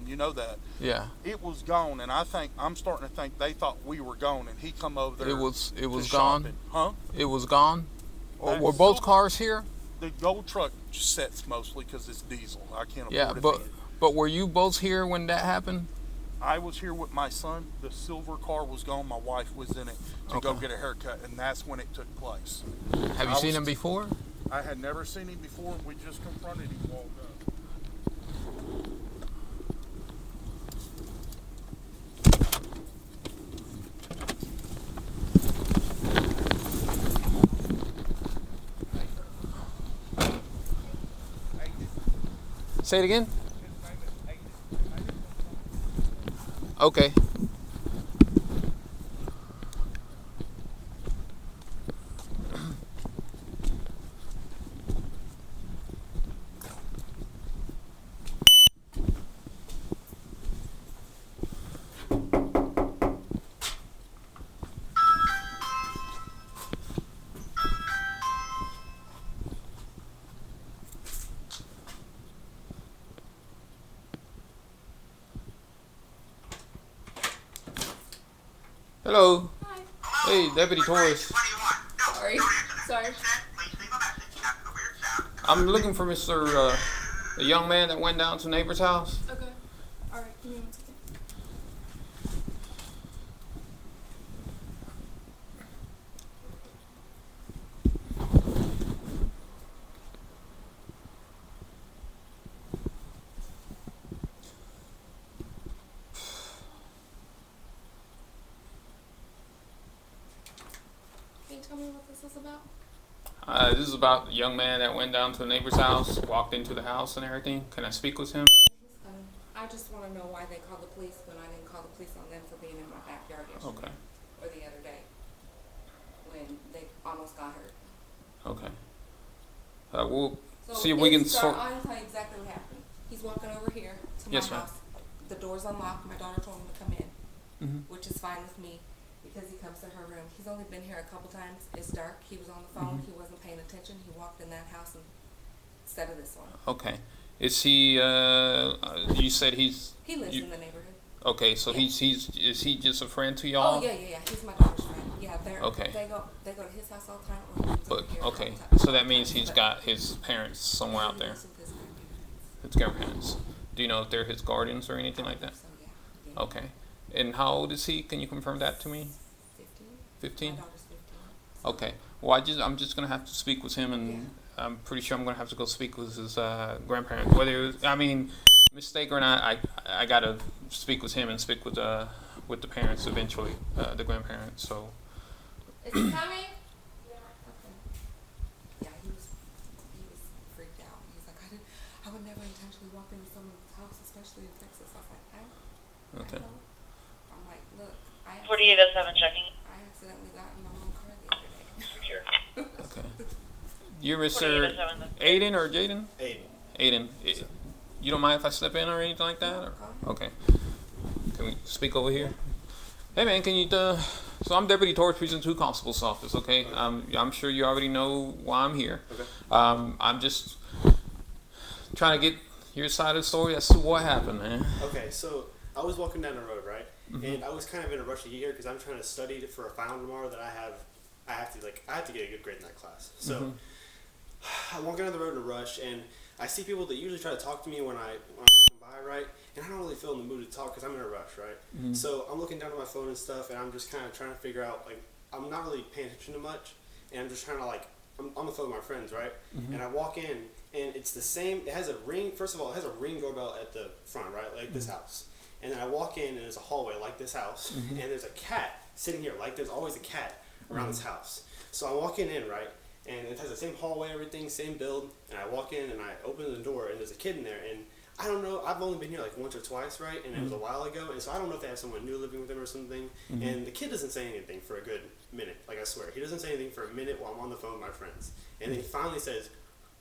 gone. You know that. Yeah. It was gone, and I'm starting to think they thought we were gone, and he come over there It was to gone. shopping, huh? It was gone. Or That were both silver, cars here? the gold truck sets mostly because it's diesel. I can't Yeah, afford it. but were you both here when that happened? I was here with my son. The silver car was gone. My wife was in it to go Okay. get a haircut, and that's when it took place. Have you I seen was him before? I had never seen him before. We just confronted him walked up. Say it again. Okay. Hello. Hi. Hey, Deputy Torres. Sorry. Sorry. I'm looking for Mr. The young man that went down to neighbor's house. Okay. Alright, give me 1 second. Can you tell me what this is about? This is about the young man that went down to a neighbor's house, walked into the house and everything. Can I speak with him? I just want to know why they called the police when I didn't call the police on them for being in my backyard yesterday. Okay. Or the other day. When they almost got hurt. Okay. We'll So see if we can it's- sort. I'll tell you exactly what happened. He's walking over here to my Yes, ma'am. house. The door's unlocked. My daughter told him to come in, Mhm. which is fine with me because he comes to her room. He's only been here a couple times. It's dark. He was on the phone. Mm-hmm. He wasn't paying attention. He walked in that house instead of this one. Okay. Is he? You said he's. He lives You- in the neighborhood. Okay, so Yeah. he's is he just a friend to y'all? Oh yeah. He's my daughter's friend. Yeah, Okay. They go to his house all the time. Or he comes But over here all okay, the time. so that means he's But got his parents somewhere out he there. lives with his grandparents. His grandparents. Do you know if they're his guardians or anything like that? So yeah. Okay. And how old is he? Can you confirm that to me? 15. 15? My daughter's 15. Okay. Well, I'm just gonna have to speak with him, and I'm pretty sure I'm gonna have to go speak with his grandparents. Whether I mean, mistake or not, I gotta speak with him and speak with the parents eventually, the grandparents. So Is he coming? Yeah. Okay. Yeah, he was freaked out. He's like, I would never intentionally walk into someone's house, especially in Texas. I was like, I okay. know. I'm like, look, I 4807 checking. accidentally got in my own car the other day. Secure. Okay. You're Mr. 4807. Aiden or Jaden? Aiden. Aiden. You don't mind if I step in or anything like that? Or? Okay. Can we speak over here? Hey man, can you so I'm Deputy Torres, Precinct 2 Constable's Office, okay? I'm sure you already know why I'm here. Okay. I'm just trying to get your side of the story as to what happened, man. Okay, so I was walking down the road, right? Mm-hmm. And I was kind of in a rush to get here because I'm trying to study for a final tomorrow that I have to get a good grade in that class. So Mm-hmm. I'm walking down the road in a rush, and I see people that usually try to talk to me when I'm walking by, right? And I don't really feel in the mood to talk because I'm in a rush, right? Mm-hmm. So I'm looking down at my phone and stuff, and I'm just kind of trying to figure out, like, I'm not really paying attention to much, and I'm just trying to, like, I'm on the phone with my friends, right? Mm-hmm. And I walk in, and it's the same. It has a ring. First of all, it has a ring doorbell at the front, right, like this house. And then I walk in, and there's a hallway like this house, and there's a cat sitting here. Like there's always a cat around this house. So I'm walking in, right, and it has the same hallway, everything, same build. And I walk in, and I open the door, and there's a kid in there, and I don't know. I've only been here like once or twice, right? And it was a while ago, and so I don't know if they have someone new living with them or something. And the kid doesn't say anything for a good minute. Like I swear, he doesn't say anything for a minute while I'm on the phone with my friends. And then he finally says,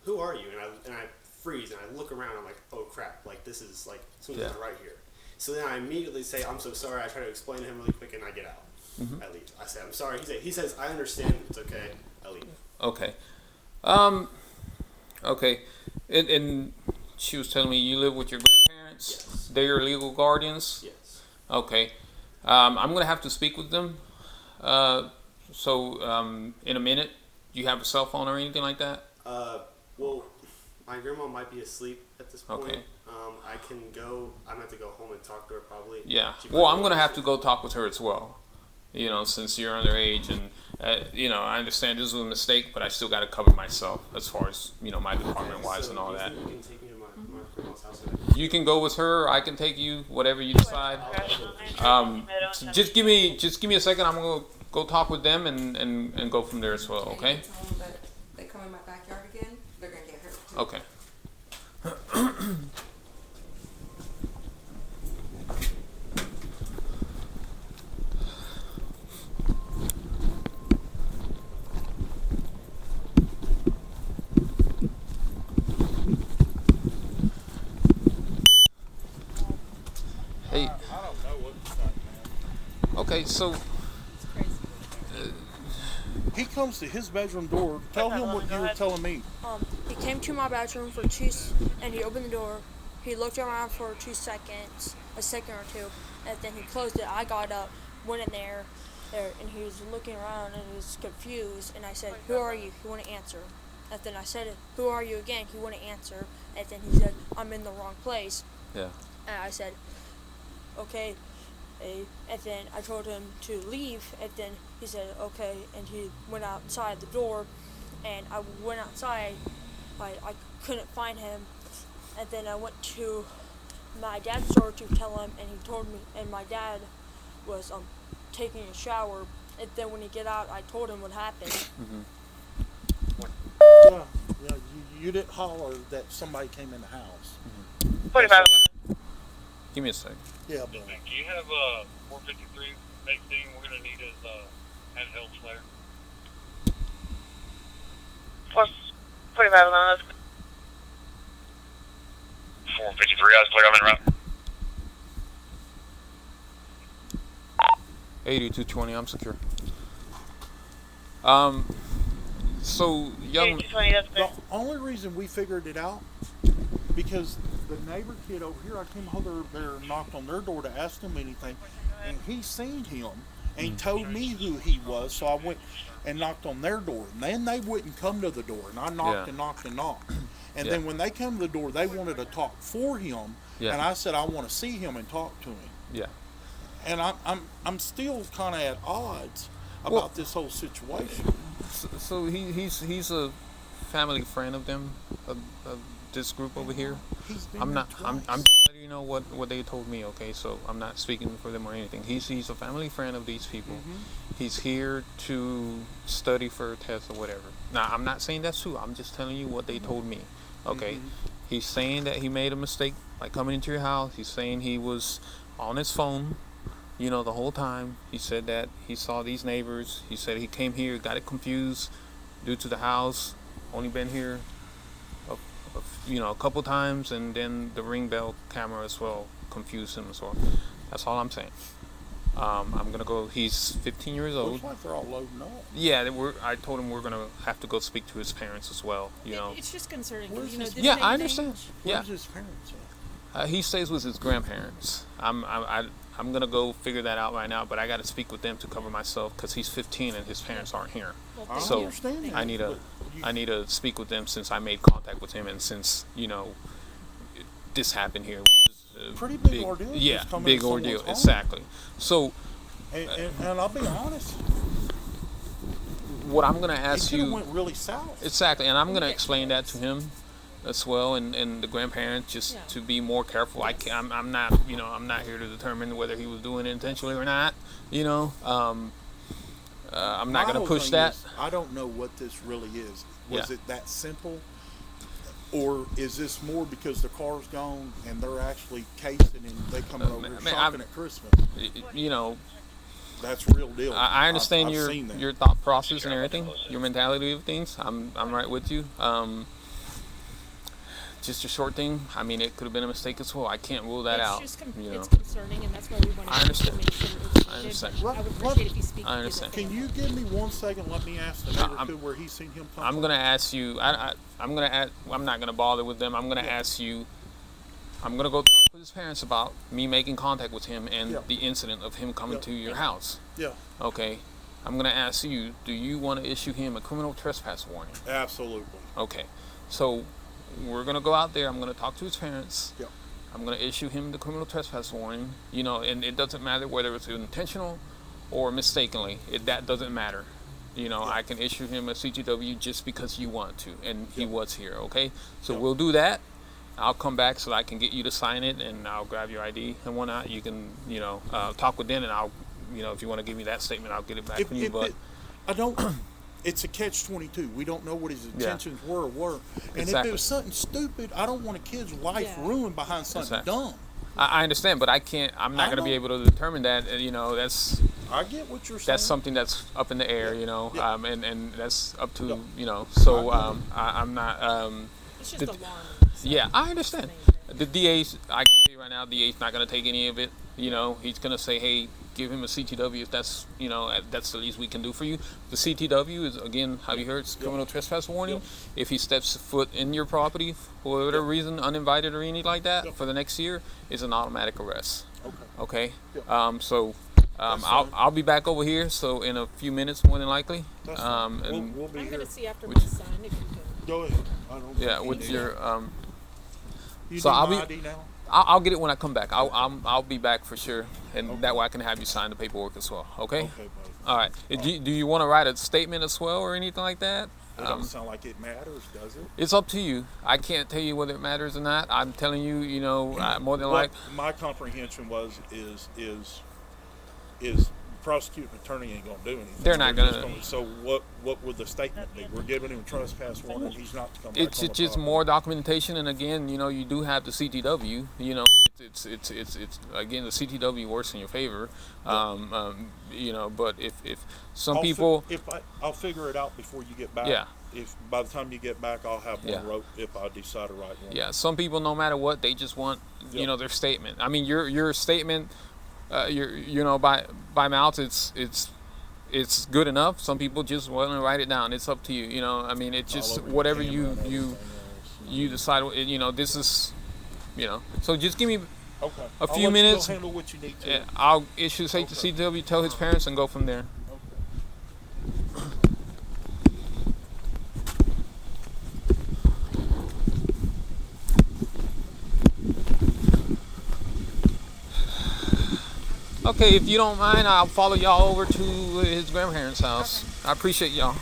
"Who are you?" And I freeze and I look around. I'm like, "Oh crap! Like this is like something's not right here." So then I immediately say, "I'm so sorry." I try to explain to him really quick, and I get out. I leave. I say, "I'm sorry." He says, "I understand. It's okay." I leave. Okay. Okay. And she was telling me you live with your grandparents? grandparents? Yes. They're your legal guardians? Yes. Okay. I'm going to have to speak with them. In a minute, do you have a cell phone or anything like that? Well, my grandma might be asleep at this point. Okay. I can go. I'm gonna have to go home and talk to her probably. Yeah. She Well, might I'm be going to have to asleep. go talk with her as well. You know, since you're underage, and I understand this was a mistake, but I still got to cover myself as far as my department wise So and all do you that. think you can take me to my grandma's house? You can go with her. I can take you. Whatever you decide. Just give me a second. I'm gonna go talk with them and go from there as well. And Okay. you tell them that they come in my backyard again, they're gonna get hurt too. Okay. Hey. I don't know what to think, man. Okay. So. He comes to his bedroom door. Tell him what you were telling me. He came to my bedroom and he opened the door. He looked around for 2 seconds, a second or two, and then he closed it. I got up, went in there, and he was looking around and he was confused. And I said, "Who are you?" He wouldn't answer. And then I said, "Who are you again?" He wouldn't answer. And then he said, "I'm in the wrong place." Yeah. And I said, "Okay." And then I told him to leave, and then he said, "Okay," and he went outside the door, and I went outside. I couldn't find him, and then I went to my dad's door to tell him, and he told me, and my dad was taking a shower, and then when he get out, I told him what happened. Yeah, you didn't holler that somebody came in the house. 45. Give me a second. Yeah, but Do you have 453 Maxine? We're gonna need his handheld flare. 45 on us. 453. I was clear. I'm in route. 8220. I'm secure. So young. 8220. That's the clear. only reason we figured it out because the neighbor kid over here, I came over there and knocked on their door to ask him anything, and he seen him and he told me who he was, so I went and knocked on their door, and then they wouldn't come to the door, and I knocked Yeah. and knocked and knocked, and Yeah. then when they come to the door, they wanted to talk for him, Yeah. and I said I want to see him and talk to him, Yeah. and I'm still kind of at odds about Well- this whole situation. So he's a family friend of them, of this group over here. He's been I'm there not. I'm twice. just letting you know what they told me. Okay, so I'm not speaking for them or anything. He's a family friend of these people. He's here to study for a test or whatever. Now I'm not saying that's true. I'm just telling you what they told me. Okay, he's saying that he made a mistake by coming into your house. He's saying he was on his phone, the whole time. He said that he saw these neighbors. He said he came here, got it confused due to the house. Only been here a couple times, and then the ring bell camera as well confused him as well. That's all I'm saying. I'm gonna go. He's 15 years old. Looks like they're all loading up. Yeah, I told him we're gonna have to go speak to his parents as well. It's just concerning. Where's You know, his- this Yeah, day I and understand. age- Yeah, Where's his parents at? he stays with his grandparents. I'm gonna go figure that out right now, but I got to speak with them to cover myself because he's 15 and his parents aren't here. Well, I thank So, you. understand that. I need to but you- I need to speak with them since I made contact with him and since this happened here. Which is a Pretty big ordeal just Yeah, coming big to someone's ordeal. home. Exactly. So And I'll be honest, what I'm gonna it ask could have you went really south. exactly, and I'm gonna explain that to him as well, and the grandparents just Yeah. to be more careful. I'm not I'm not here to determine whether he was doing it intentionally or not. I'm not My gonna whole push thing that. is, I don't know what this really is. Was Yeah. it that simple? Or is this more because the car's gone and they're actually casing and they coming over here man, shopping at Christmas? That's real deal. I understand I've your seen that. your thought process and everything, your mentality of things. I'm right with you. Just a short thing. I mean, it could have been a mistake as well. I can't rule that It's out. just You it's concerning, and that's why we want I to understand. make sure it's I understand. I would Let- appreciate if you speak. I to the understand. Can family. you give me 1 second? Let me ask the neighbor I'm- too where he's seen him come I'm from. gonna ask you. I'm gonna ask. I'm not gonna bother with them. I'm gonna Yeah. ask you. I'm gonna go talk with his parents about me making contact with him and Yeah. the incident of him coming Yeah. to your house. Yeah, Okay. I'm gonna ask you, do you want to issue him a criminal trespass warning? absolutely. Okay. So we're gonna go out there. I'm gonna talk to his parents. Yeah. I'm gonna issue him the criminal trespass warning. You know, and it doesn't matter whether it's intentional or mistakenly. That doesn't matter. You know, I can issue him a CTW just because you want to, and he was here. Okay. So Yeah. we'll do that. I'll come back so that I can get you to sign it, and I'll grab your ID and whatnot. You can, you know, talk with them, and I'll, you know, if you want to give me that statement, I'll get it back from you. But I don't. It's a catch-22. We don't know what his intentions were. And if Exactly. it was something stupid, I don't want a kid's life Yeah. ruined behind something Exactly. dumb. I understand, but I can't. I'm not I going to be know. able to determine that. You know, that's I get what you're saying. that's something that's up in the air. You know, Yeah. and that's up to Yeah. you know. So I'm not. It's just The- alarming. So Yeah, I understand. main thing. The DA's, I can tell you right now, DA's not going to take any of it. You know, he's going to say, hey, give him a CTW if that's, you know, that's the least we can do for you. The CTW is, again, have you heard, it's criminal trespass warning. If he steps foot in your property for whatever reason, uninvited or anything like that, for the next year, it's an automatic arrest. Okay. Okay? So That's I'll, fine. I'll be back over here, so in a few minutes, more than likely. That's fine. And We'll be I'm here. gonna see after Which- my son if you can. Go ahead. I don't yeah, think with you need your, it. You so need I'll my be- ID now? I'll get it when I come back. I'll be back for sure, and that way I can have you sign the paperwork as well. Okay. Okay, buddy. All right. Do you want to write a statement as well or anything like that? It doesn't sound like it matters, does it? It's up to you. I can't tell you whether it matters or not. I'm telling you, you know, more than What like. my comprehension is prosecuting attorney ain't gonna do anything. They're not just gonna- So what would the statement be? We're giving him a trespass warning. He's not to come back It's on the just property. more documentation, and again, you know, you do have the CTW. You know, it's again the CTW works in your favor. You know, but if some people, I'll figure it out before you get back. Yeah. If by the time you get back, I'll have one Yeah. wrote. If I decide to write one. yeah, some people, no matter what, they just want you Yep. know their statement. I mean, your statement, you know, by mouth, it's good enough. Some people just want to write it down. It's up to you. You know, I mean, it's All just over the whatever camera you and everything else. you decide. You know, this is, you know. So just give me. Okay. A I'll few let minutes. You go handle what you need to. I'll issue say to Okay. CW, tell his parents, and go from there. Okay, if you don't mind, I'll follow y'all over to his grandparents' house. I appreciate y'all.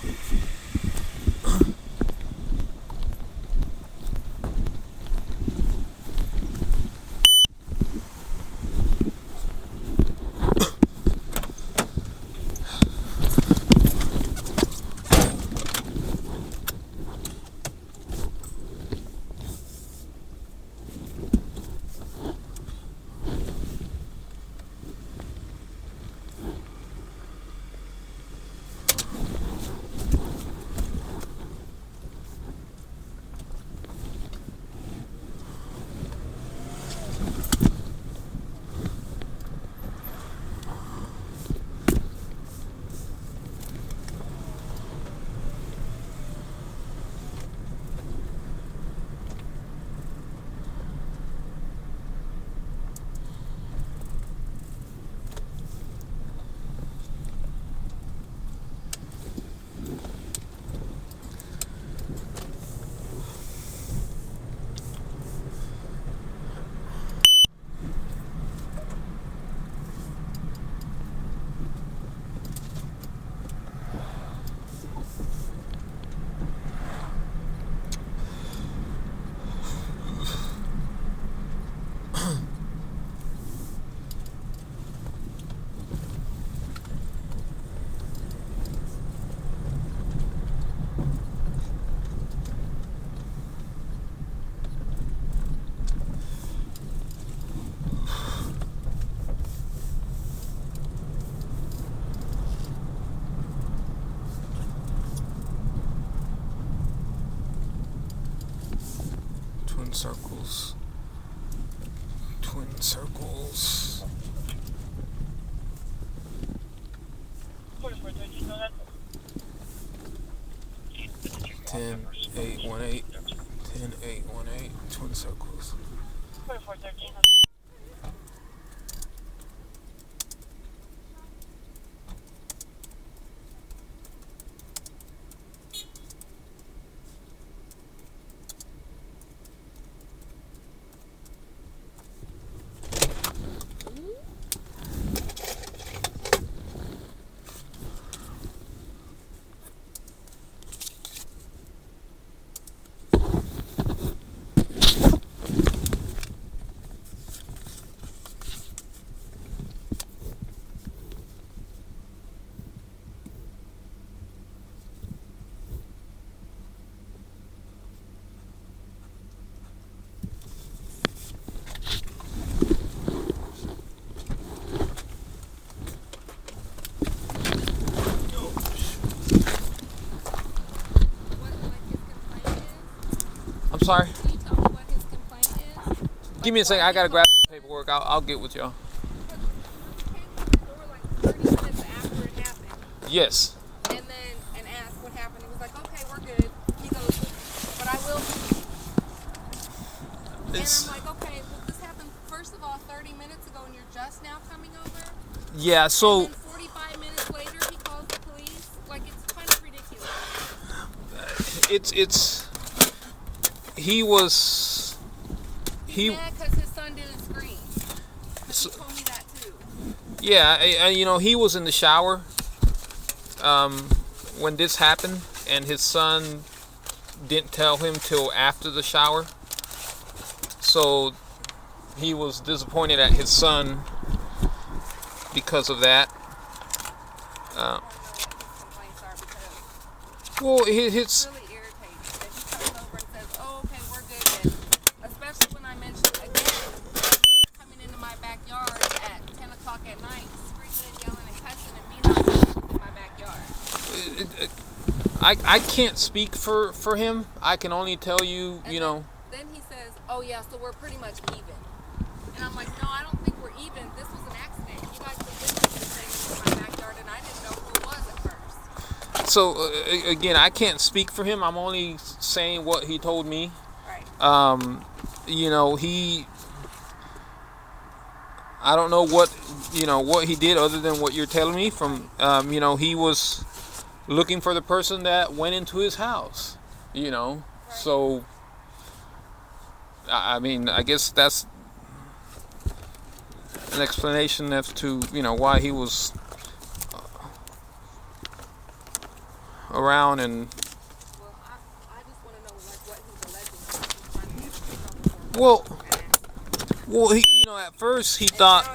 Twin circles. Twin circles. 10-8-1-8. 10-8-1-8. Twin circles. 4413. I'm sorry. Can you tell me what his complaint is? Give me a second. I gotta grab some paperwork. I'll get with y'all. Because he came to the door like 30 minutes after it happened, Yes. and asked what happened. He was like, okay, we're good. He goes, but I will. It's And I'm like, okay, well, this happened first of all 30 minutes ago, and you're just now coming over. yeah. So And then 45 minutes later, he calls the police. Like, it's kind of ridiculous. it's he was he Mad because his son didn't scream. 'Cause So- he told me that too. yeah. You know, he was in the shower when this happened, and his son didn't tell him till after the shower. So he was disappointed at his son because of that. I don't know what his complaints are because Well, it's his really irritating that he comes over and says, oh, okay, we're good. And especially when I mentioned again, coming into my backyard at 10 o'clock at night, screaming and yelling and cussing and being outside in my backyard. I can't speak for him. I can only tell you, And you know. Then he says, oh, yeah, so we're pretty much even. And I'm like, no, I don't think we're even. This was an accident. You guys were witnessing things in my backyard, and I didn't know who it was at first. So again, I can't speak for him. I'm only saying what he told me. Right. You know, I don't know what he did other than what you're telling me. From you know, he was looking for the person that went into his house. You know, Right. so I mean, I guess that's an explanation as to, you know, why he was around. And Well, I just want to know like what he's alleging. He's trying to get in trouble for. well, he, you know, at first he thought,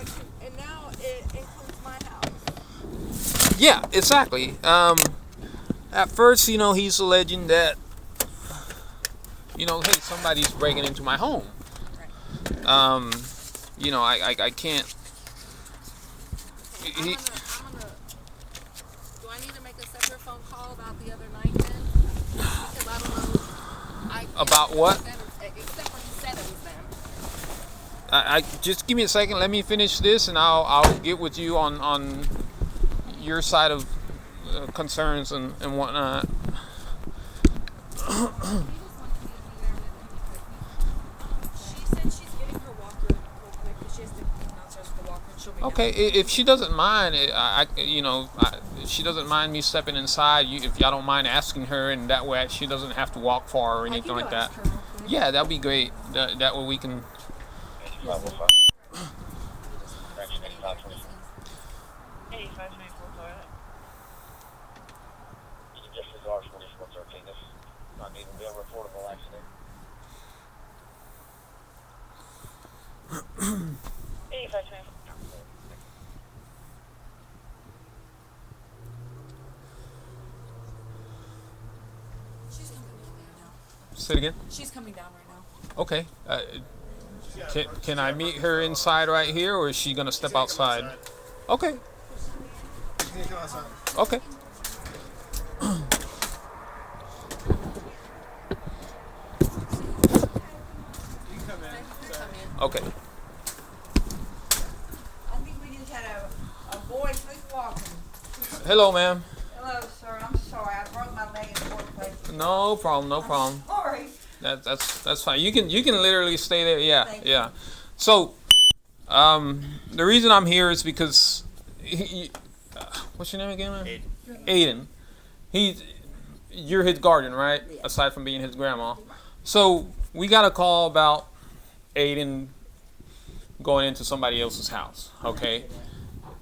And now it includes my house. yeah, exactly. At first, you know, he's alleging that, you know, hey, somebody's breaking into my home. You know, I can't. I'm gonna. Do I need to make a separate phone call about the other night then? Because I don't know. About what? Except when he said it was them. I just give me a second. Let me finish this, and I'll get with you on your side of concerns and whatnot. He just wants me to be there with him because She said she's getting her walker real quick because she has to come downstairs with the walker and she'll be Okay, if she doesn't mind, if she doesn't mind me stepping inside. If y'all don't mind asking her, and that way she doesn't have to walk far or anything like that. Yeah, that'd be great. That way we can. Disregard 4413. This not even be a reportable accident. 8524. she's coming down right now. Say it again. She's coming down right now. Okay. Can I meet her inside right here, or is she gonna step outside? Okay. Okay. Okay. I think we just had a boy sleepwalking. Hello, ma'am. Hello, sir. I'm sorry. I broke my leg in the workplace. No problem. No problem. Sorry. That's fine. You can literally stay there. Yeah, Thank yeah. So, the reason I'm here is because what's your name again, man? Aiden. You're his guardian, right? Yeah. Aside from being his grandma. So we got a call about Aiden going into somebody else's house. Okay.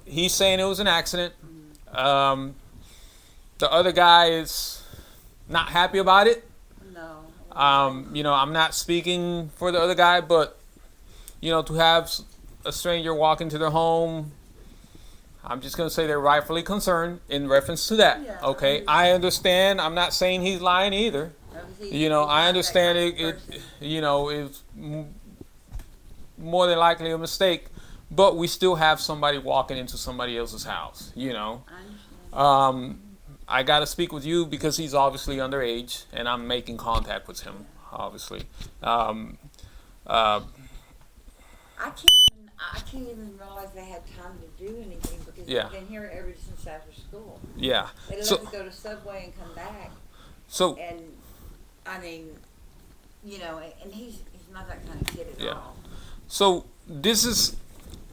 He's saying it was an accident. The other guy is not happy about it. No. I'm not speaking for the other guy, but to have a stranger walk into their home, I'm just gonna say they're rightfully concerned in reference to that. Yeah, Okay, I understand. I'm not saying he's lying either. I understand it. It's more than likely a mistake, but we still have somebody walking into somebody else's house. I understand. I got to speak with you because he's obviously underage, and I'm making contact with him, obviously. I can't even realize they had time to do anything because Yeah. they've been here ever since after school. Yeah. They So, left to go to Subway and come back, so and I mean, and he's not that kind of kid at Yeah. all. So this is,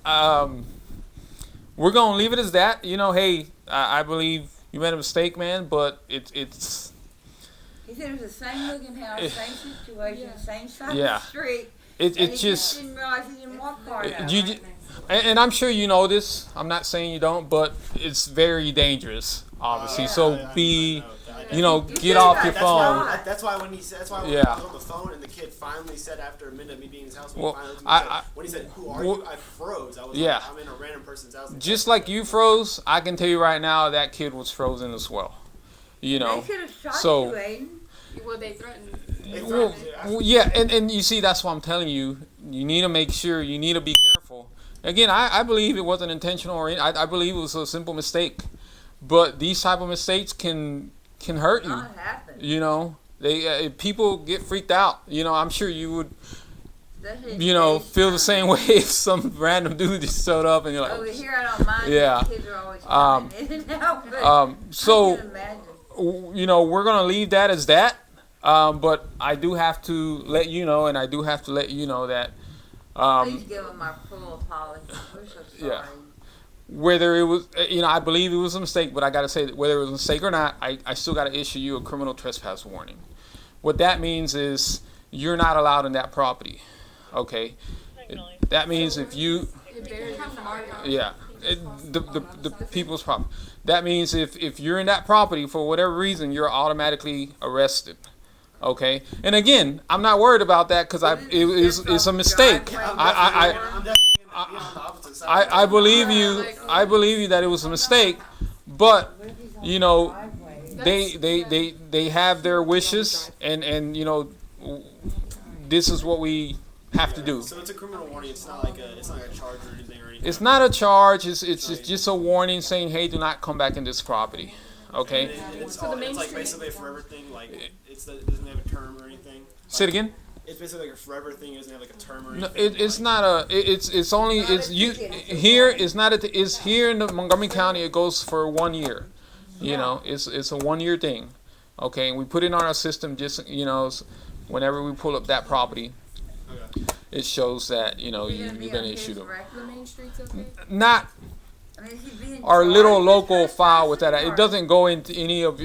we're gonna leave it as that. Hey, I believe you made a mistake, man, but it's He said it was the same looking house, same situation, same side Yeah. of the street. it And he just. didn't realize he didn't walk far enough. You, and I'm sure you know this. I'm not saying you don't, but it's very dangerous, obviously. Yeah. So be, I get off your That's why, phone. that's why when he said, that's why when Yeah. I was on the phone and the kid finally said after a minute of me being in his house, when, Well, he finally looked I- at me, when he said, "Who are well, you?" I froze. I was yeah. like, I'm in a random person's house. Just like you froze, I can tell you right now that kid was frozen as well. They should have shot so- you, Aiden. Well, they threatened. They Well, threatened to. well, yeah, and you see, that's what I'm telling you. You need to make sure. You need to be careful. Again, I believe it wasn't intentional, or I believe it was a simple mistake. But these type of mistakes can hurt you. Not happen. They people get freaked out. I'm sure you would. That's his Feel the FaceTime. same way if some random dude just showed up and you're Over like, here, I don't mind. Yeah. The kids are always coming in and out. But so. I can imagine. We're gonna leave that as that. But I do have to let you know, and I do have to let you know that Please give them our full apology. We're so sorry. Yeah. whether it was, I believe it was a mistake, but I gotta say that whether it was a mistake or not, I still gotta issue you a criminal trespass warning. What that means is you're not allowed in that property. Okay. That means if you, It buried him from our house. yeah, the people's property. That means if you're in that property for whatever reason, you're automatically arrested. Okay, and again, I'm not worried about that because it's a mistake. I'm definitely gonna be on the opposite side. I believe you. I believe you that it was a mistake, but they have their wishes, and this is what we have to do. So it's a criminal warning. It's not like a charge or anything or anything. It's not a charge. It's just a warning saying, hey, do not come back in this property. Okay. It's So the main it's like street- basically a forever thing. Like it doesn't have a term or anything. Say it again. It's basically like a forever thing. It doesn't have like a term or No, anything. it's not a. It's only it's you here. It's not. It's here in the Montgomery County. It goes for 1 year. It's a 1 year thing. Okay, and we put it on our system just whenever we pull up that property, Okay. it shows that you've You're been gonna be on issued his them. record? The main streets okay? Not I mean, is he being our charged little with local file with that. trespassing It or- doesn't go into any of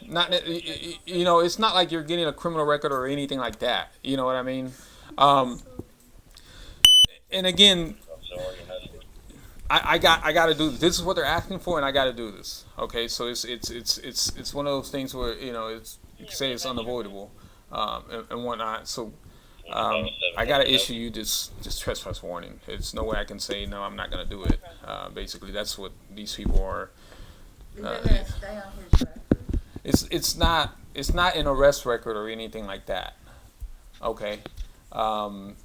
not it's not like you're getting a criminal record or anything like that. You know what I mean? And again, I got to do this. This is what they're asking for, and I got to do this. Okay, so it's one of those things where it's you can say it's unavoidable, and whatnot. So I got to issue you this trespass warning. It's no way I can say no. I'm not gonna do it. Basically, that's what these people are. Is that gonna stay on his record? It's not an arrest record or anything like that. Okay,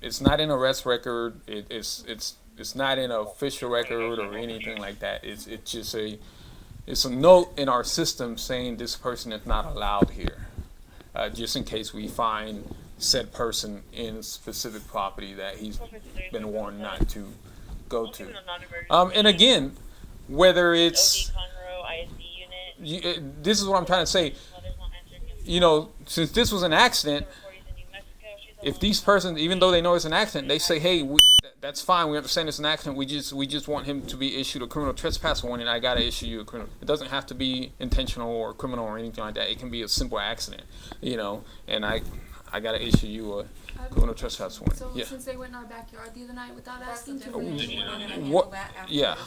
it's not an arrest record. It's not an official record or anything like that. It's just it's a note in our system saying this person is not allowed here, just in case we find said person in a specific property that he's been warned not to go to. And again, whether it's this is what I'm trying to say. you know, since this was an accident, if these persons, even though they know it's an accident, they say, hey, that's fine. We understand it's an accident. We just want him to be issued a criminal trespass warning. I gotta issue you a criminal. It doesn't have to be intentional or criminal or anything like that. It can be a simple accident, you know. And I gotta issue you a criminal trespass warning. So Yeah. since they went in our backyard the other night without That's the asking, can difference. we? We're gonna handle What? that after Yeah. this,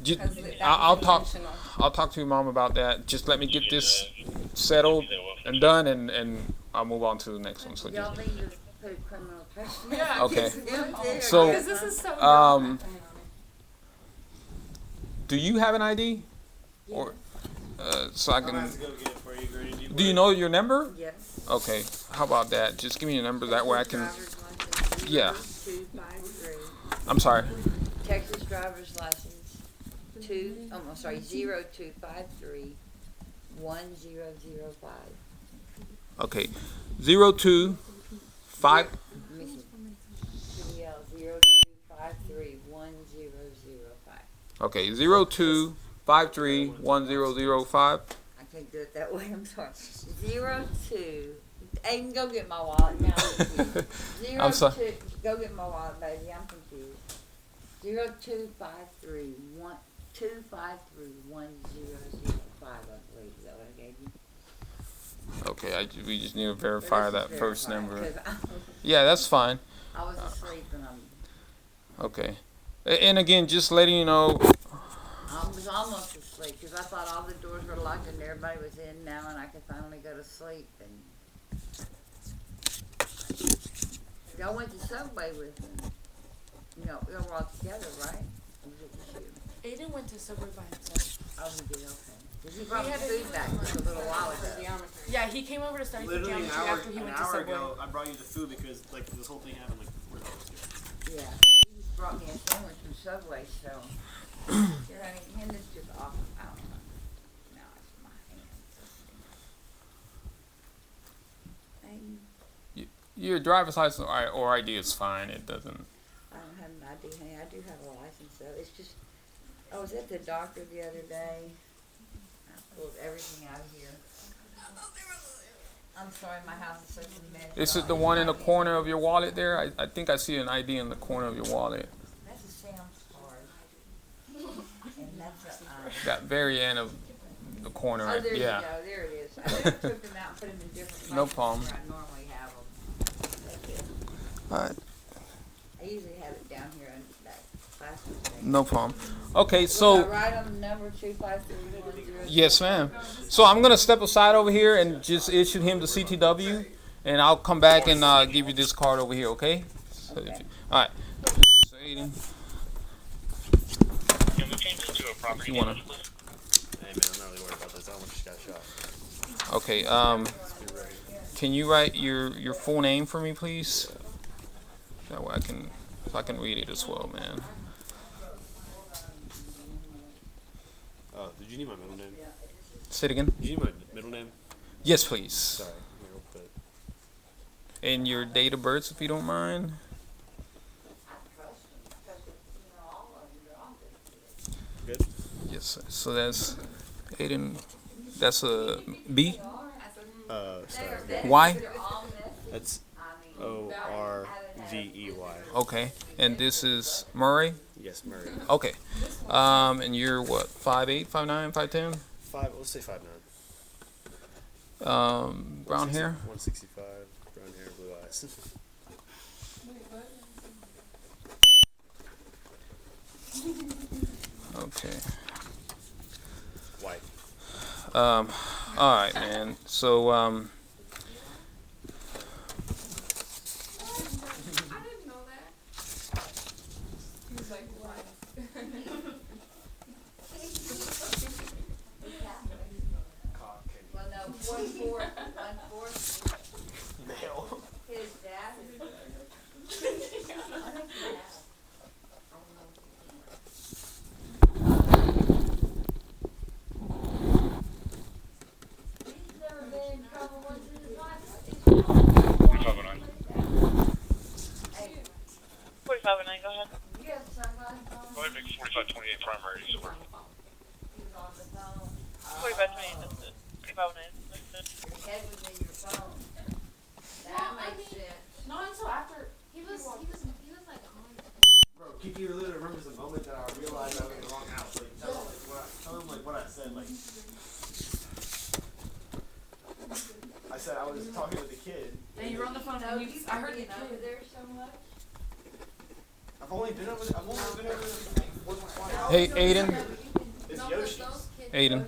Ju- 'cause that I'll was talk. intentional. I'll talk to your mom about that. Just let me get this settled and done, and I'll move on to the next one. So Y'all just, need to put criminal trespass. Yeah. okay. Them So- too. Because this is so. Do you have an ID? Or so I I'm gonna can. have to go get it for you, Granny. Do you know your number? Yes. Okay. How about that? Just give me your number. That way I can. Driver's license, Yeah. 0253. I'm sorry. Texas driver's license, 0253 1005. Okay. 025. Let me see. CDL 0253 1005. Okay. 02531005. I can't do it that way, I'm sorry. 02. Aiden, go get my wallet now. I'm sorry. 02. Go get my wallet, baby. I'm confused. 0253 253 1005. I believe is that what I gave you? Okay. We just need to verify Let's that just first verify it, number. 'cause Yeah, that's fine. I was asleep and Okay. And again, just letting you know. I was almost asleep because I thought all the doors were locked and everybody was in now and I could finally go to sleep. And y'all went to Subway with me. Y'all were all together, right? Or was it just you? Aiden went to Subway by himself. Oh, he did, okay. Because he brought We me had food back just a little while ago. Yeah, he came over to study for Literally geometry after he went to Subway. I brought you the food because like this whole thing happened like 4 hours ago. Yeah. He just brought me a sandwich from Subway, so. Here, honey, hand this just off. I don't know. No, it's my hands. Your driver's license or ID is fine. It doesn't. I don't have an ID, honey. I do have a license though. It's just, I was at the doctor the other day. I pulled everything out of here. I'm sorry, my house is such a mess. Is y'all. it the one in the corner of your wallet there? I think I see an ID in the corner of your wallet. That's a Sam's card. And that's a, That very end of the corner. oh, Right? there Yeah. you go. There it is. I just took them out and put them in different places No problem. where I normally have them. Alright. I usually have it down here in that plastic thing. No problem. Okay, Was I so right on the number 25310? yes, ma'am. So I'm gonna step aside over here and just issue him the CTW, and I'll come back and give you this card over here. Okay? So if you, all right. So Aiden, Can we change this to a property You wanna- damage, please? Hey man, I'm not really worried about this. I almost just got shot. okay. Can you write your full name for me, please? That way I can read it as well, man. Did you need my middle name? Say it again. Did you need my middle name? Yes, please. Sorry. Here, I'll put it. And your date of birth, if you don't mind. Good? Yes, sir. So that's Aiden. That's a B. Sorry. Y. That's ORVEY. Okay. And this is Murray. Yes, Murray. Okay. And you're what? 5'8", 5'9", 5'10"? Let's say 5'9". Brown hair. 165. Brown hair, blue eyes. Okay. White. All right, man. So I didn't know that. He was like, why? Well, no, 1/4. Male. His dad is. Go ahead. Go ahead, make 4528 primary. So we're 4528. 4528. That's it. 4528. Your head was in your phone. That makes sense. Not until after He was like on. Bro, Kiki literally remembers the moment that I realized I was in the wrong house. Like, tell him like what I said. Like, I said I was talking with the kid. and you were on the phone and you, I heard the Over kid. there so much. I've only been over there like once or twice. Hey, Aiden. It's Yoshi. Aiden.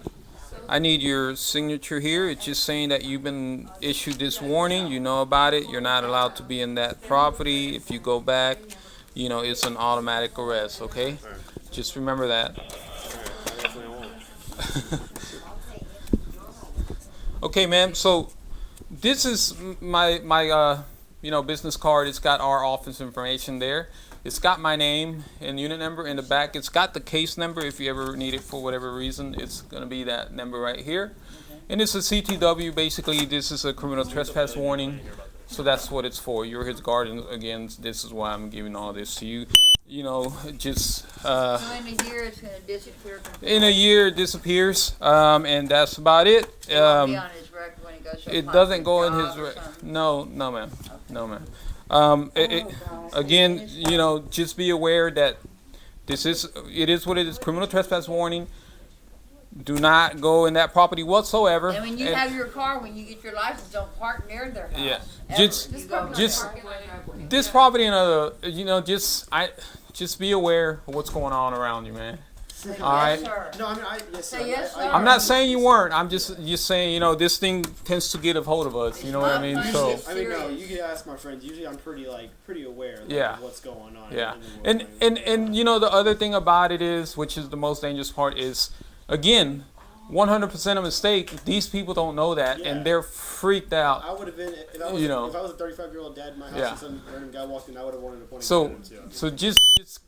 I need your signature here. It's just saying that you've been issued this warning. You know about it. You're not allowed to be in that property. If you go back, you know, it's an automatic arrest, okay? Just remember that. Okay, ma'am. So this is my you know, business card. It's got our office information there. It's got my name and unit number in the back. It's got the case number if you ever need it for whatever reason. It's going to be that number right here. And it's a CTW. Basically, this is a criminal trespass warning. So that's what it's for. You're his guardian. Again, this is why I'm giving all this to you. You know, just So in a year it's gonna disappear completely. in a year it disappears. And that's about it. It won't be on his record when he goes to It apply doesn't for go a in job his or record. something. No, ma'am. No, ma'am. Again, you know, just be aware that it is what it is. Criminal trespass warning. Do not go in that property whatsoever. And when you have your car, when you get your license, don't park near their house. Yeah. Ever. Just- You go just- park in their driveway. This property and other, you know, just be aware of what's going on around you, man. Yes, All right. sir. No, I mean, yes, Say yes, sir. I'm not saying you weren't. I'm just saying, you know, this thing tends to get a hold of us. You know what I mean? So. I mean, no, you can ask my friends. Usually, I'm pretty aware Yeah. of what's going on. Yeah, in the world. and you know, the other thing about it is, which is the most dangerous part, is again, 100% of mistake. These people don't know that, Yeah. and they're freaked out. I would have been if I was You know. if I was a 35-year-old dad in my house Yeah. and some random guy walked in, I would have wanted to point So, him too. so just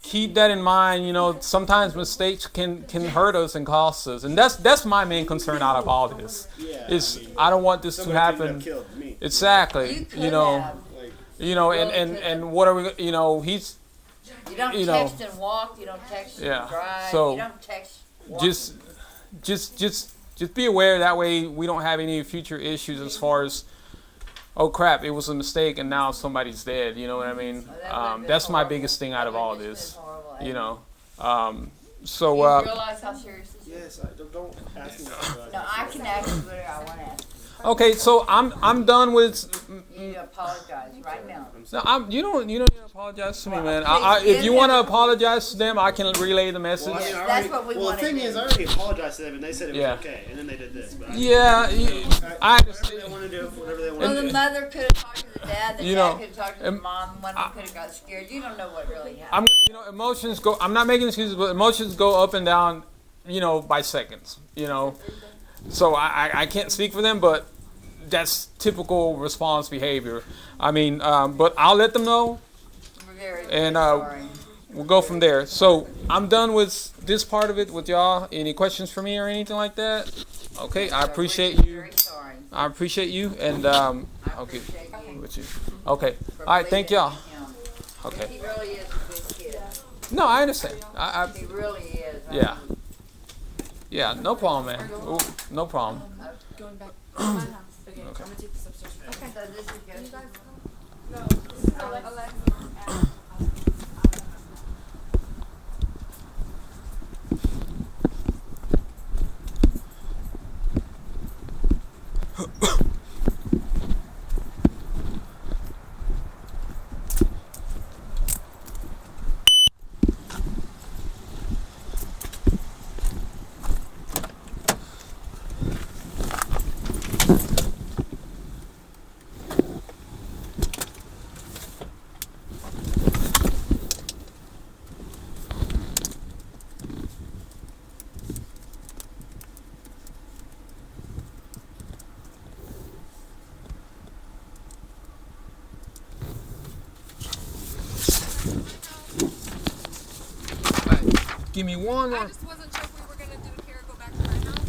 keep that in mind. You know, sometimes mistakes can hurt us and cost us, and that's my main concern out of all this. Yeah, Is I mean, I don't want this to somebody could have happen. killed me. Exactly. You could You know. have. Like, You know, Really and could. and what are we? You know, he's You don't you know. text and walk. You don't text Yeah. and drive. So, you don't text. Walk. just be aware. That way we don't have any future issues as far as, oh crap, it was a mistake and now somebody's dead. You know what I mean? Well, that would've been That's my horrible. biggest thing out of That all would've this. been horrible, You Aiden. know, so Do you realize how serious this is? yes, don't ask me. No, I can ask you whatever I want to ask. okay, so I'm done with. You need to apologize right now. No, you don't need to apologize to me, man. please If give you him- want to apologize to them, I can relay the message. Well, I mean, I That's already, what we well, the wanna thing do. is, I already apologized to them, and they said it was Yeah. okay, and then they did this. But Yeah, I whatever they want to do, whatever they want Well, to the do. mother could have talked to the dad. The You dad know, could have talked to the mom. One of them could have got scared. You don't know what really happened. You know, emotions go. I'm not making excuses, but emotions go up and down. You know, by seconds. You know, so I can't speak for them, but that's typical response behavior. I mean, but I'll let them know. We're very, And, very sorry. We'll go from there. So I'm done with this part of it with y'all. Any questions for me or anything like that? Okay, I appreciate We're you. very sorry. I appreciate you, and I okay, appreciate you. with you. Okay, for all right. Thank believing y'all. in him. Okay. He really is a good kid. No, I understand. He really is. Yeah. Yeah, no problem, man. Ooh, no problem. Going back to my house. Okay, Okay. I'm gonna take this upstairs. Okay. So this is good. No, this is Alexa. Give me one I more. just wasn't sure if we were gonna do it here or go back to my house or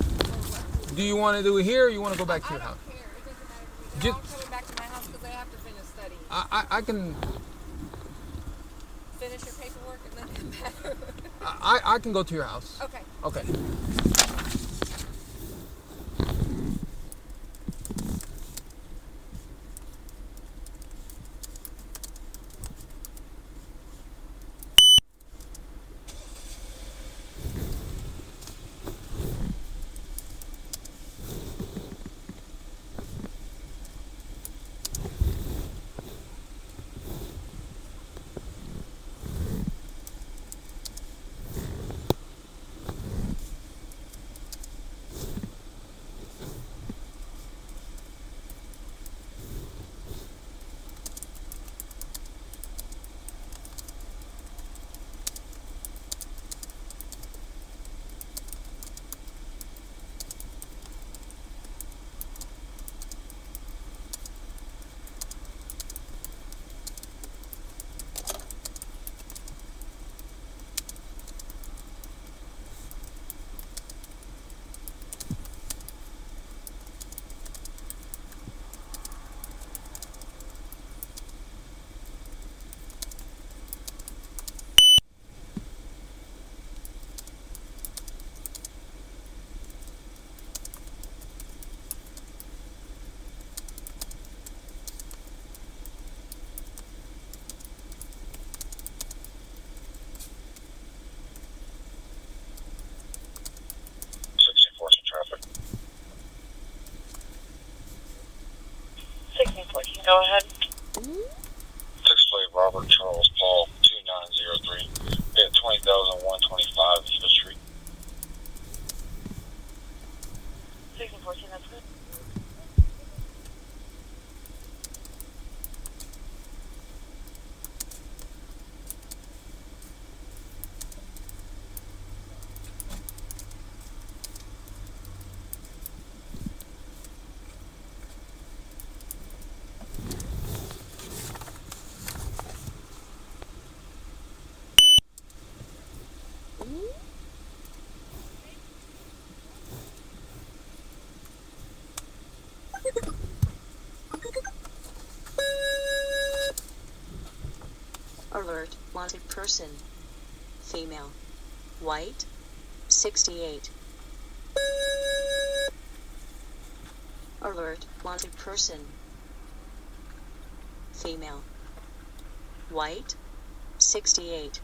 what. Do you want to do it here or you want to go back to I your don't house? care. It doesn't matter to me. Just- Now I'm coming back to my house because I have to finish studying. I can Finish your paperwork and then come back. I can go to your house. Okay. Okay. 20,125 Eagle Street. 1614, that's good. Alert, wanted person. Female. White. 68. Alert, wanted person. Female. White. 68.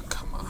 Come on.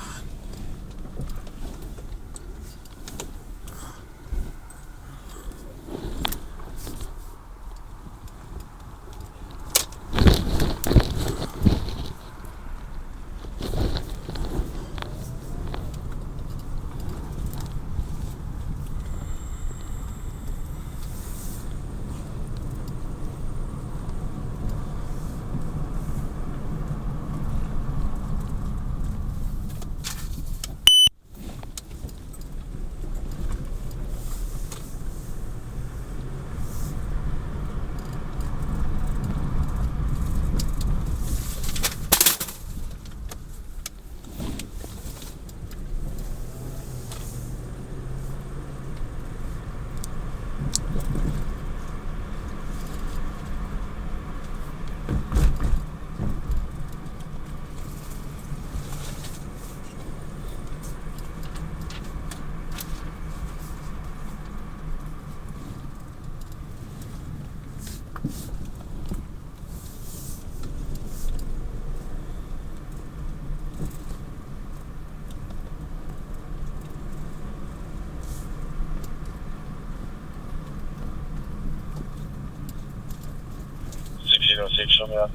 Show me that.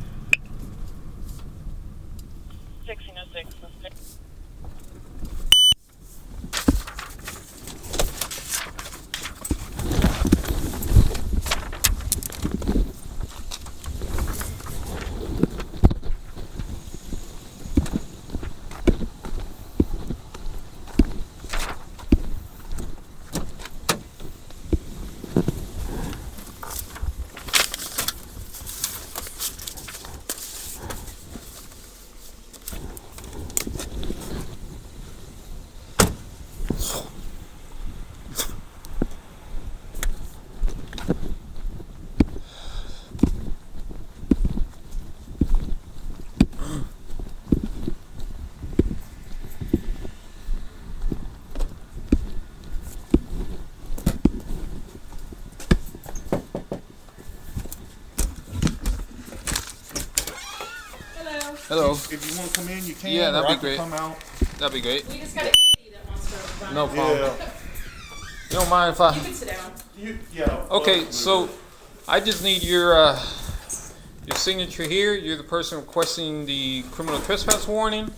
1606, that's good. Hello. If you want to come in, you can. Yeah, that'd or be I can great. Come out. That'd be great. We just got a kitty that wants to run. No problem. Yeah. You don't mind if I... You can sit down. Yeah. Okay, so I just need your signature here. You're the person requesting the criminal trespass warning.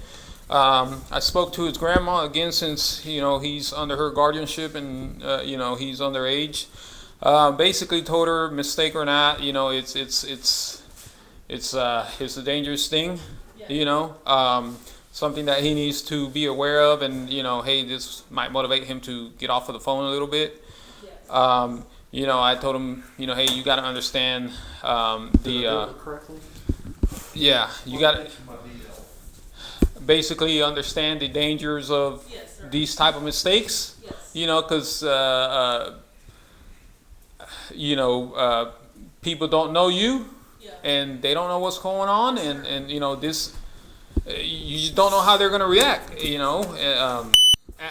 I spoke to his grandma again, since he's under her guardianship and he's underage. Basically told her, mistake or not, it's a dangerous thing. something that he needs to be aware of, and hey, this might motivate him to get off of the phone a little bit. I told him, hey, you got to understand Did I do it correctly? yeah, you got to basically understand the dangers of these type of mistakes. Because people don't know you, and they don't know what's going on, and this, you just don't know how they're going to react.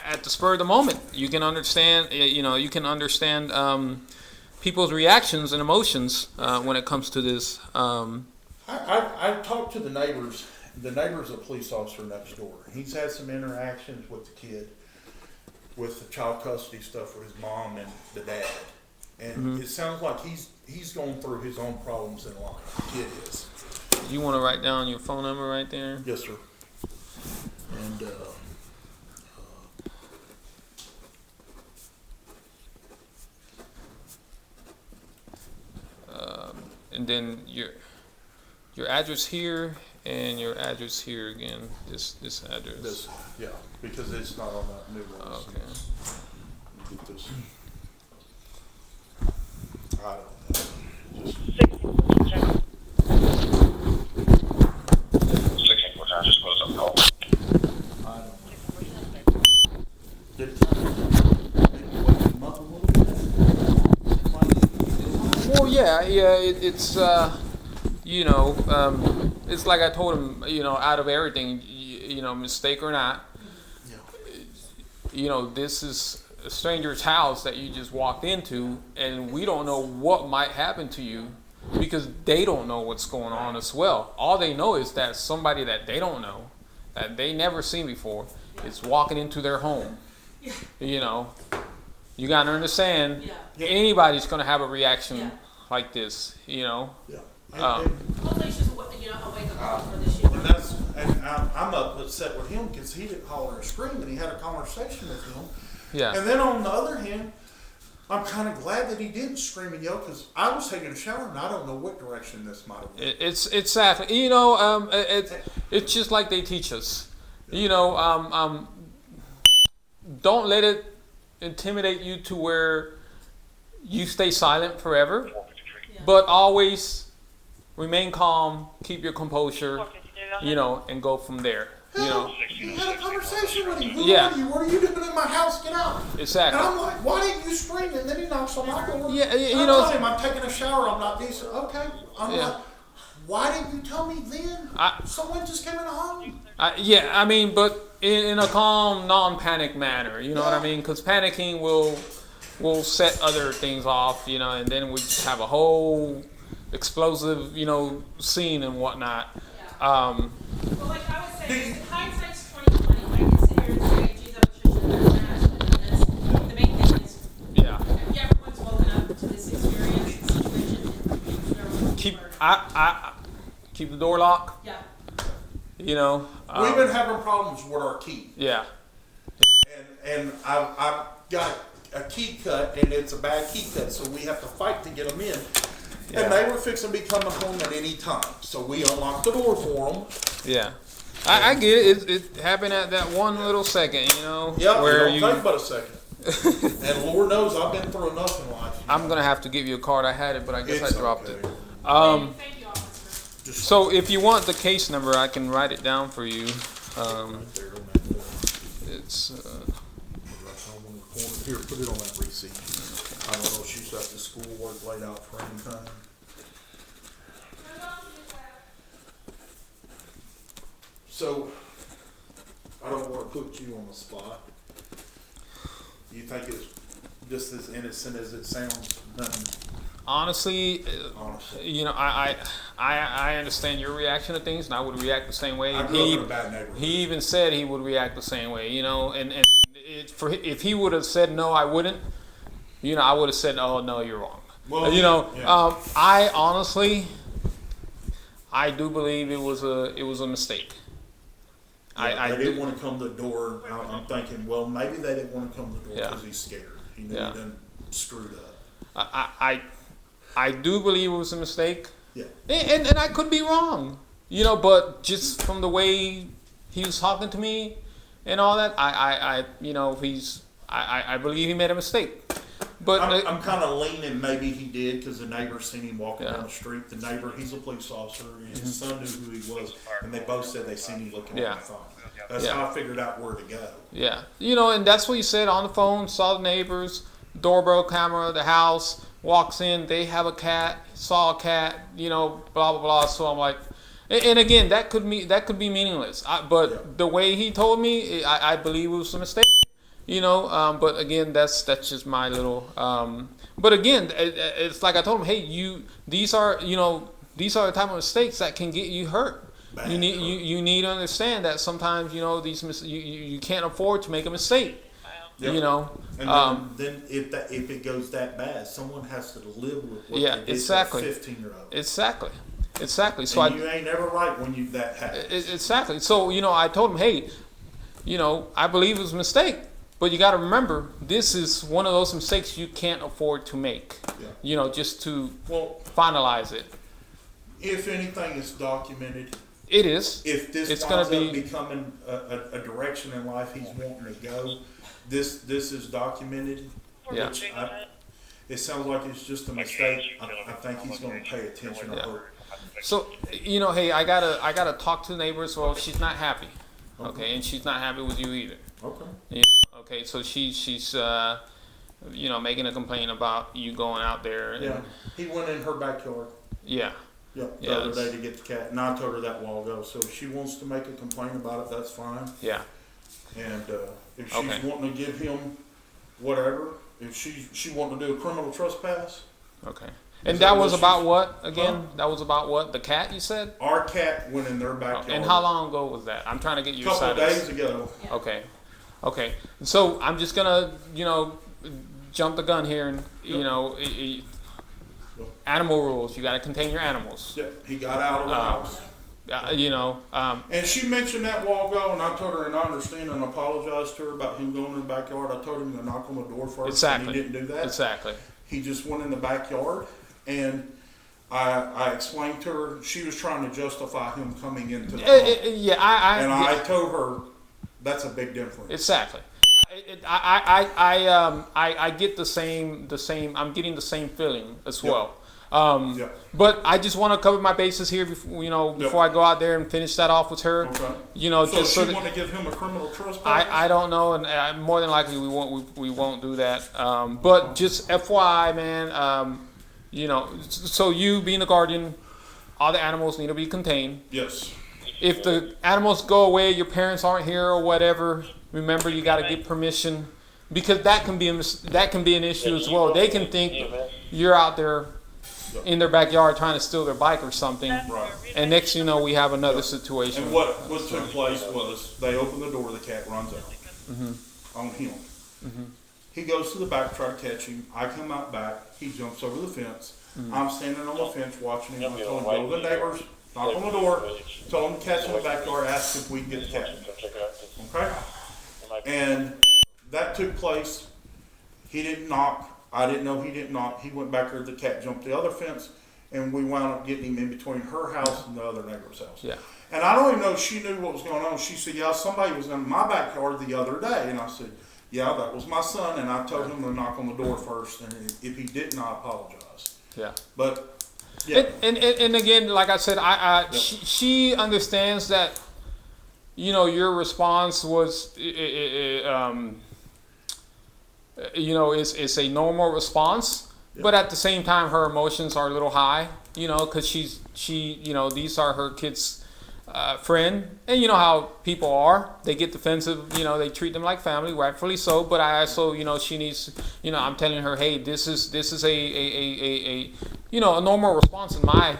At the spur of the moment, you can understand. People's reactions and emotions when it comes to this. I talked to the neighbors. The neighbor's a police officer next door. He's had some interactions with the kid, with the child custody stuff with his mom and the dad. And it sounds like he's going through his own problems in life. The kid is. You want to write down your phone number right there? Yes, sir. And and then your address here and your address here again. This address. yeah, because it's not on that new one. Okay. Get this. I don't know. Just, 64 times, just close up the call. I don't know. Did it wake him up a little bit? Well, yeah. It's it's like I told him, out of everything, mistake or not, this is a stranger's house that you just walked into, and we don't know what might happen to you because they don't know what's going on as well. All they know is that somebody that they don't know, that they never seen before, is walking into their home. You gotta understand, anybody's gonna have a reaction like this. Yeah. Hopefully it's just a wake up call for this year. And I'm upset with him because he didn't holler and scream, and he had a conversation with him. Yeah. And then on the other hand, I'm kind of glad that he didn't scream and yell because I was taking a shower and I don't know what direction this might have went. It's exactly. It's just like they teach us. Don't let it intimidate you to where you stay silent forever, but always remain calm, keep your composure, and go from there. You had a conversation with him. Who Yeah. are you? What are you doing in my house? Get out. Exactly. And I'm like, why didn't you scream? And then he knocks on my door. Yeah, I tell him I'm taking a shower. I'm not decent. Okay. I'm like, why didn't you tell me then? Someone just came in the home. But in a calm, non-panic manner. You know what I mean? Because panicking will set other things off. And then we just have a whole explosive, scene and whatnot. Well, like I would say, hindsight's 20/20. I can sit here and say, geez, I'm sure that's the main thing is, everyone's woken up to this experience, this situation. Keep the door locked. Yeah. We've been having problems with our key. Yeah. And I've got a key cut, and it's a bad key cut, so we have to fight to get them in. And they were fixing to be coming home at any time, so we unlocked the door for them. Yeah. I get it. It happened at that one little second, Yeah, where it don't take but a second. And Lord knows I've been through enough in life. I'm gonna have to give you a card. I had it, but I guess It's I dropped okay. it. Thank you, officer. So if you want the case number, I can write it down for you. Right there on that door. It's Right on the corner. Here, put it on that receipt. I don't know if she's got the schoolwork laid out for any time. So, I don't want to put you on the spot. You think it's just as innocent as it sounds? Nothing. honestly, Honestly. I understand your reaction to things, and I would react the same way. I grew up in a bad neighborhood. He even said he would react the same way, and if he would have said no, I wouldn't. I would have said, oh no, you're wrong. Well, I honestly, I do believe it was a mistake. Yeah, they didn't want to come to the door. I'm thinking, well, maybe they didn't want to come to the door because he's scared. He knew he done screwed up. I do believe it was a mistake. Yeah. And I could be wrong, but just from the way he was talking to me and all that, I you know, I believe he made a mistake. But I'm kind of leaning maybe he did because the neighbor seen him walking down the street. The neighbor, he's a police officer, and his son knew who he was, and they both said they seen him looking on the phone. That's how I figured out where to go. Yeah, you know, and that's what he said on the phone. Saw the neighbors, doorbell camera, the house. Walks in, they have a cat. Saw a cat, you know, blah blah blah. So I'm like, and again, that could be meaningless. But the way he told me, I believe it was a mistake. You know, but again, that's just my little. But again, it's like I told him, hey, these are the type of mistakes that can get you hurt. You need to understand that sometimes, you know, you can't afford to make a mistake. Yep. You know, and then if it goes that bad, someone has to live with what they did exactly. To a 15-year-old. Exactly. So and you ain't never right when that happens. Exactly. So, you know, I told him, hey, you know, I believe it was a mistake, but you got to remember, this is one of those mistakes you can't afford to make. Yeah. You know, just to finalize it. If anything is documented. It is. If this winds up becoming a direction in life he's wanting to go, this is documented. Yeah. Which it sounds like it's just a mistake. I think he's going to pay attention to her. So, you know, hey, I gotta talk to the neighbors. Well, she's not happy. Okay, and she's not happy with you either. Okay. You know, okay, so she's you know, making a complaint about you going out there. And, he went in her backyard. Yeah. Yep, the other day to get the cat, and I told her that a while ago. So if she wants to make a complaint about it, that's fine. Yeah. And if she's wanting to give him whatever, if she wanting to do a criminal trespass. Okay. And that was about what again? That was about what? The cat, you said? Our cat went in their backyard. And how long ago was that? I'm trying to get your side. A couple of days ago. Okay. Okay. So I'm just gonna, you know, jump the gun here, and you know. Animal rules. You got to contain your animals. Yeah, he got out of the house. You know. And she mentioned that a while ago, and I told her, and I understand, and apologized to her about him going in the backyard. I told him to knock on the door first. Exactly. And he didn't do that. Exactly. He just went in the backyard, and I explained to her she was trying to justify him coming into the house. I told her that's a big difference. Exactly. I get the same. I'm getting the same feeling as well. But I just want to cover my bases here before I go out there and finish that off with her. Okay. You know, so just she so that, want to give him a criminal trespass? I don't know, and more than likely we won't do that. But just FYI, man. You know, so you being the guardian, all the animals need to be contained. Yes. If the animals go away, your parents aren't here or whatever, remember you got to get permission, because that can be an issue as well. They can think you're out there in their backyard trying to steal their bike or something, right. And next you know we have another situation. And what took place was they opened the door, the cat runs out on him. Mm-hmm. He goes to the back, try to catch him. I come out back. He jumps over the fence. I'm standing on the fence watching him. I told him, go to the neighbors, knock on the door, told him to catch in the backyard, ask if we can get the cat. Okay? And that took place. He didn't knock. I didn't know he didn't knock. He went back there, the cat jumped the other fence, and we wound up getting him in between her house and the other neighbor's house. Yeah. And I don't even know if she knew what was going on. She said, yeah, somebody was in my backyard the other day. And I said, yeah, that was my son, and I told him to knock on the door first, and if he didn't, I apologize. Yeah. But, yeah. And again, like I said, she understands that, you know, your response was, you know, it's a normal response, but at the same time, her emotions are a little high, you know, because she, you know, these are her kids' friend, and you know how people are, they get defensive, you know, they treat them like family, rightfully so, but I also, you know, she needs, you know, I'm telling her, hey, this is a you know, a normal response in my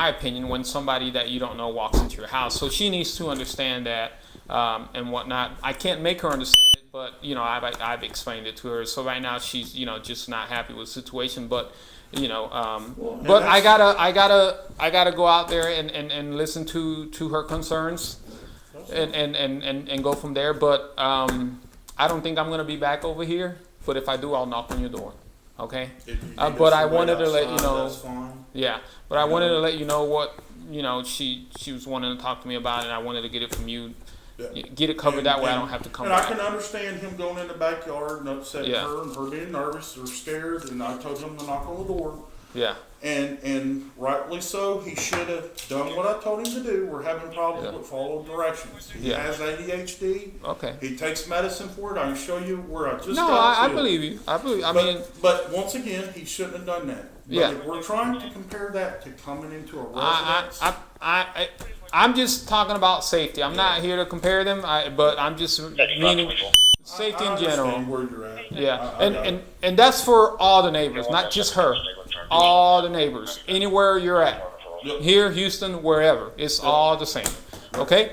opinion when somebody that you don't know walks into your house. So she needs to understand that and whatnot. I can't make her understand it, but you know, I've explained it to her. So right now she's, you know, just not happy with the situation, but you know, but I gotta go out there and listen to her concerns and go from there. But I don't think I'm gonna be back over here. But if I do, I'll knock on your door. Okay. But I wanted to let you know. That's fine. Yeah. But I wanted to let you know you know, she was wanting to talk to me about it, and I wanted to get it from you. Yeah. Get it covered that way. I don't have to come and back. I can understand him going in the backyard and upsetting Yeah. her and her being nervous or scared. And I told him to knock on the door. Yeah. And rightly so, he should have done what I told him to do. We're having problems Yeah. with follow directions. He Yeah. has ADHD. Okay. He takes medicine for it. I can show you where I just No, got I to. believe you. I But, mean, but once again, he shouldn't have done that. But Yeah. if we're trying to compare that to coming into a I, residence. I'm just talking about safety. I'm not here to compare them. But I'm just meaning safety I in general. understand where you're at. Yeah, I and, got and it. and that's for all the neighbors, not just her. All the neighbors, anywhere you're at, Yep. here, Houston, wherever, it's all the same. Okay.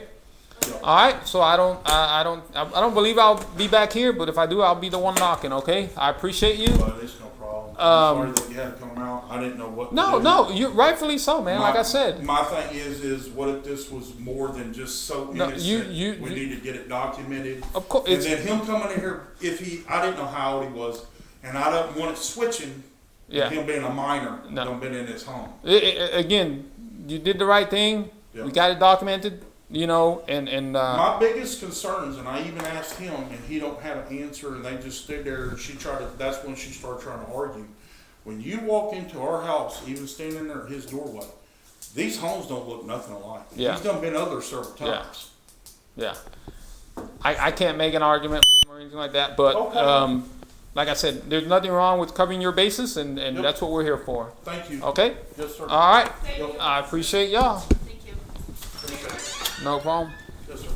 Yep. All right. So I don't believe I'll be back here, but if I do, I'll be the one knocking. Okay. I appreciate you. But it's no problem. I'm sorry that you had to come out. I didn't know what. No, to do. no, you're rightfully so, man. Like I said. My thing is what if this was more than just so No, innocent? you- we need to get it documented. Of course, And it's then him coming in here, I didn't know how old he was, and I don't want it switching. yeah. Him being a minor, No. don't been in his home. Again, you did the right thing. Yeah. We got it documented. You know, and My biggest concerns, and I even asked him, and he don't have an answer, and they just stood there. And that's when she started trying to argue. When you walk into our house, even standing there at his doorway, these homes don't look nothing alike. Yeah. He's done been other several Yeah. times. yeah, I can't make an argument or anything like that, but Okay. like I said, there's nothing wrong with covering your bases, and Yep. that's what we're here for. Thank you. Okay? Yes, sir. All right. Thank you. I appreciate y'all. Thank you. No problem. Yes, sir.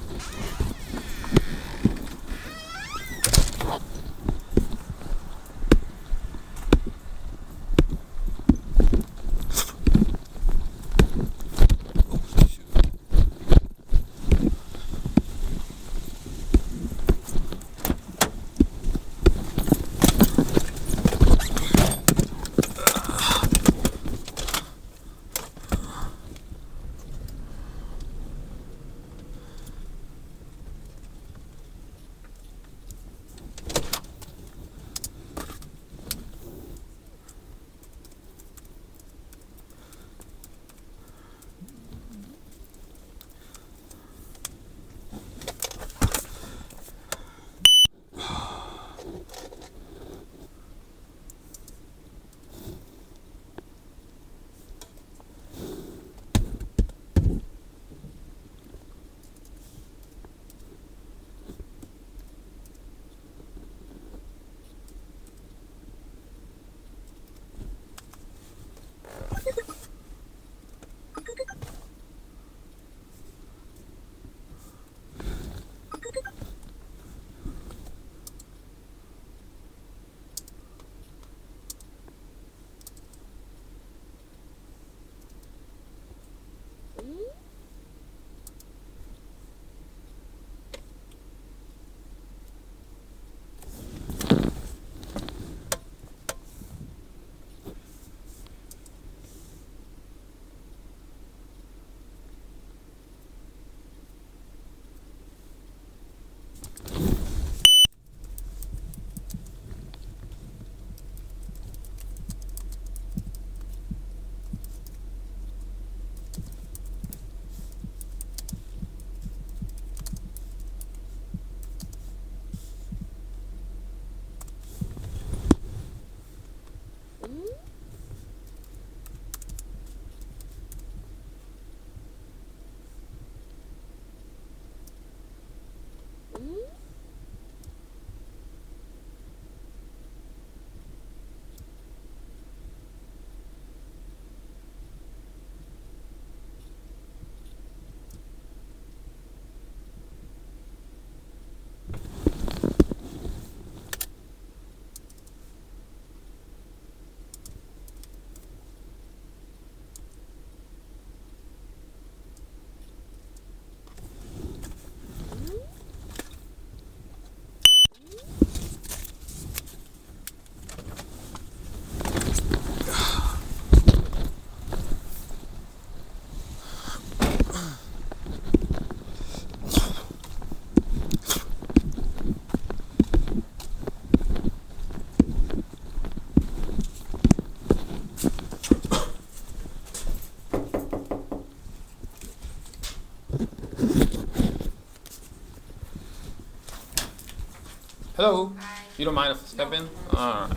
Hello. Hi. You don't mind if I step in? All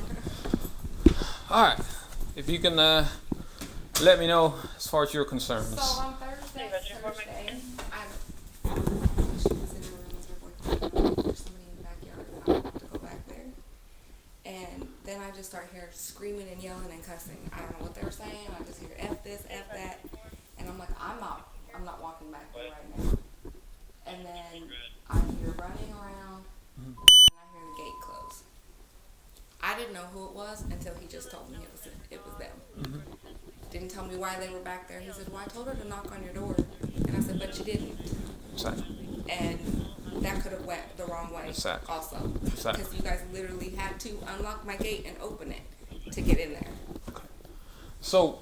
right. If you can let me know as far as your concerns. So on Thursday, she was in her room with her boyfriend. There's somebody in the backyard. I don't have to go back there. And then I just start hearing screaming and yelling and cussing. I don't know what they were saying. I just hear F this, F that. And I'm like, I'm not walking back there right now. And then I hear running around and I hear the gate close. I didn't know who it was until he just told me it was them. Didn't tell me why they were back there. He said, well, I told her to knock on your door. And I said, but you didn't. Exactly. And that could have went the wrong way Exactly. also. Exactly. Because you guys literally had to unlock my gate and open it to get in there. So,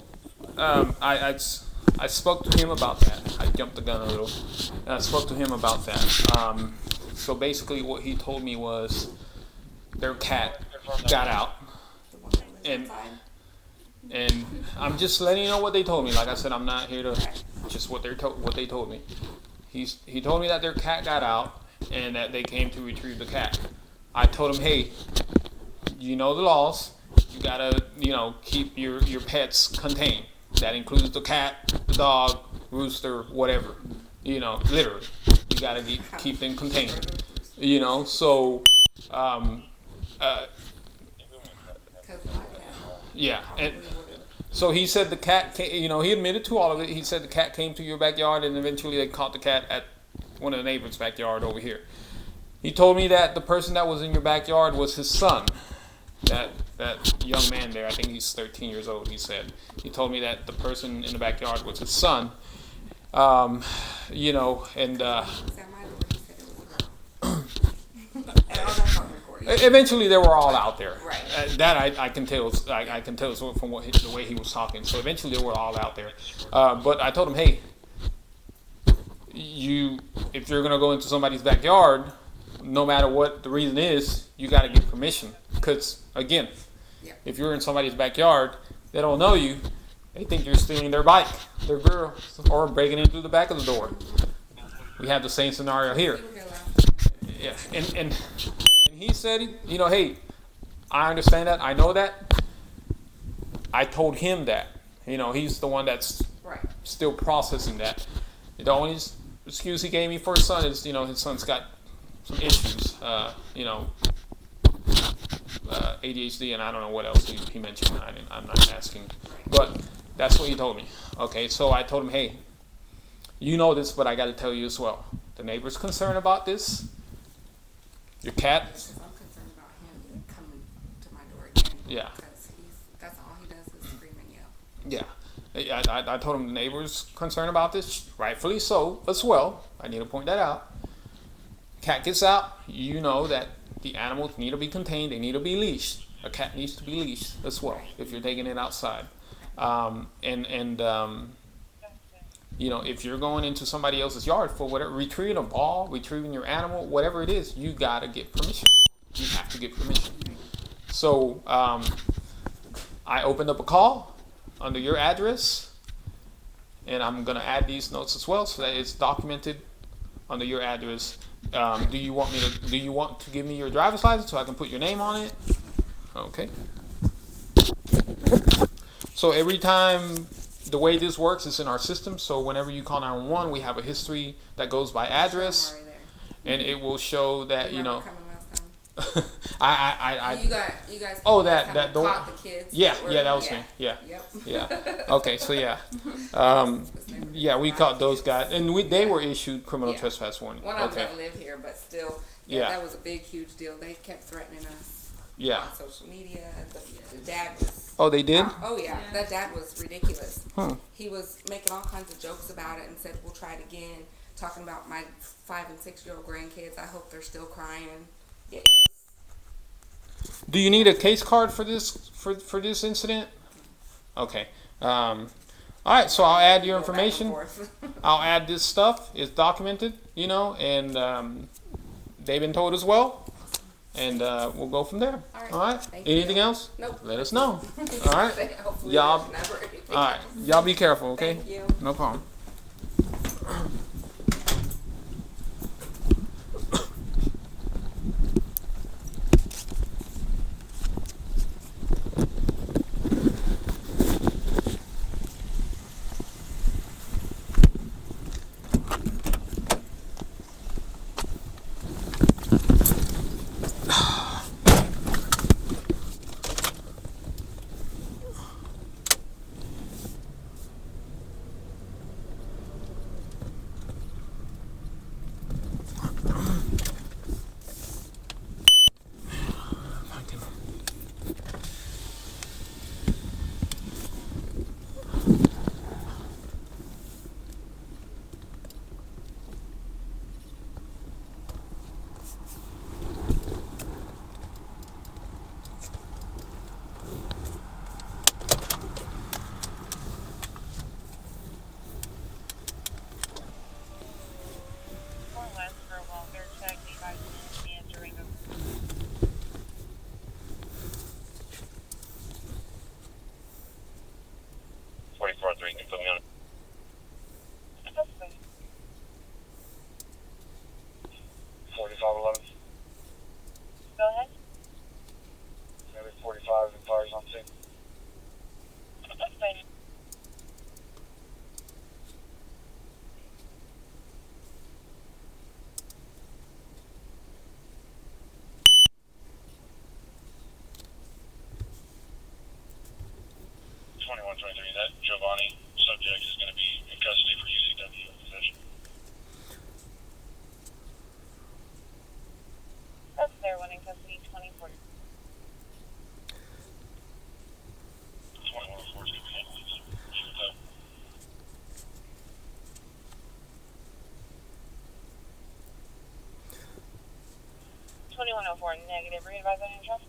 I spoke to him about that. I jumped the gun a little. And I spoke to him about that. So basically what he told me was their cat got out. The one that lives And- outside. And I'm just letting you know what they told me. Like I said, I'm not here to just what they told me. He told me that their cat got out and that they came to retrieve the cat. I told him, hey, you know the laws. You gotta, keep your pets contained. That includes the cat, the dog, rooster, whatever. Literally, you gotta keep them contained. So, yeah, and so he said the cat came, he admitted to all of it. He said the cat came to your backyard and eventually they caught the cat at one of the neighbors' backyard over here. He told me that the person that was in your backyard was his son. That young man there, I think he's 13 years old, he said. He told me that the person in the backyard was his son. And At my door, he said it was a girl. And all that's on recording. eventually they were all out there. Right. That I can tell. I can tell from the way he was talking. So eventually they were all out there. But I told him, hey, if you're gonna go into somebody's backyard, no matter what the reason is, you got to get permission. Because again, if you're in somebody's backyard, they don't know you. They think you're stealing their bike, their girl, or breaking in through the back of the door. We have the same scenario here. Yeah, and he said, hey, I understand that. I know that. I told him that. He's the one that's still processing that. The only excuse he gave me for his son is, his son's got some issues, ADHD, and I don't know what else he mentioned. I'm not asking, but that's what he told me. Okay, so I told him, hey, you know this, but I got to tell you as well. The neighbor's concerned about this. Your cat. I'm concerned about him coming to my door again. Yeah. Because that's all he does is scream and yell. Yeah. I told him the neighbor's concerned about this, rightfully so as well. I need to point that out. Cat gets out, you know that the animals need to be contained, they need to be leashed. A cat needs to be leashed as well if you're taking it outside. If you're going into somebody else's yard for whatever, retrieving a ball, retrieving your animal, whatever it is, you gotta get permission. You have to get permission. So I opened up a call under your address, and I'm gonna add these notes as well so that it's documented under your address. Do you want to give me your driver's license so I can put your name on it? Okay. So every time, the way this works is in our system. So whenever you call 911, we have a history that goes by address, and it will show that You guys that door. caught the kids. Yeah, that was me. Yeah. Yep. Yeah. Okay, so we caught those guys, and they were issued criminal trespass warning. One of them live here, but still, that was a big, huge deal. They kept threatening us. Yeah. On social media, the dad was. Oh, they did? Oh yeah, that dad was ridiculous. Huh. He was making all kinds of jokes about it and said, "We'll try it again." Talking about my 5- and 6-year-old grandkids. I hope they're still crying. Yeah. Do you need a case card for this for this incident? Okay. All right. So I'll add your information. I'll add this stuff. It's documented, and they've been told as well. And we'll go from there. All right. Anything else? Nope. Let us know. All right. Y'all. All right. Y'all be careful. Okay. Thank you. No problem. Go ahead. Maybe 45 and cars on scene. That's fine. That Giovanni subject is going to be in custody for UCW possession. That's their one in custody, 2040. 2104 is going to be handled. She was up. 2104, negative. Readvise on interest.